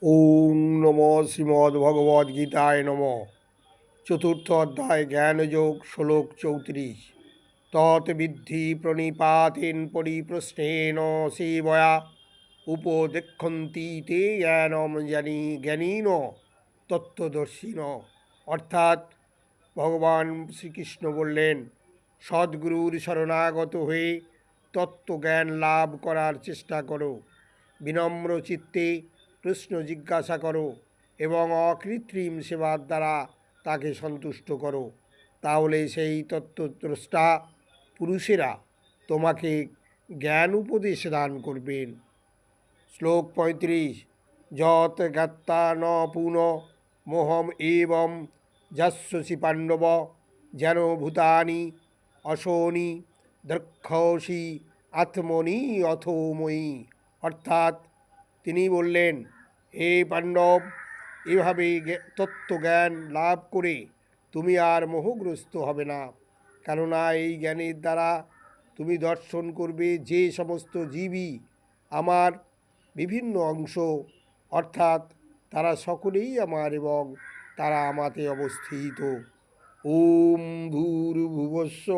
ওম নম শ্রীমদ্ভগবদ্গীতায় নম। চতুর্থ অধ্যায় জ্ঞানযোগ, শ্লোক 34। তৎ বিদ্ধি প্রণিপাতেন পরিপ্রশ্নেন সেবয়া উপদেক্ষন্তি তে জ্ঞানম জ্ঞানীন তত্ত্বদর্শিন। অর্থাৎ ভগবান শ্রীকৃষ্ণ বললেন, সদ্গুরুর শরণাগত হয়ে তত্ত্বজ্ঞান লাভ করার চেষ্টা করো, বিনম্র চিত্তে প্রশ্ন জিজ্ঞাসা করো এবং অকৃত্রিম সেবার দ্বারা তাকে সন্তুষ্ট করো। তাহলে সেই তত্ত্বদ্রষ্টা পুরুষেরা তোমাকে জ্ঞান উপদেশ দান করবেন। শ্লোক 35। যত জ্ঞাত্তা ন পুন মোহম এবং যস্যসি পাণ্ডব যেন ভূতানি অশোনি দ্রক্ষসি আত্মনি অথময়ী। অর্থাৎ তিনি বললেন, হে পাণ্ডব, এভাবে তত্ত্বজ্ঞান লাভ করে তুমি আর মোহগ্রস্ত হবে না। কেননা এই জ্ঞানের দ্বারা তুমি দর্শন করবে যে সমস্ত জীবই আমার বিভিন্ন অংশ, অর্থাৎ তারা সকলেই আমার এবং তারা আমাতে অবস্থিত। ওম ভূর্ভুবস্ব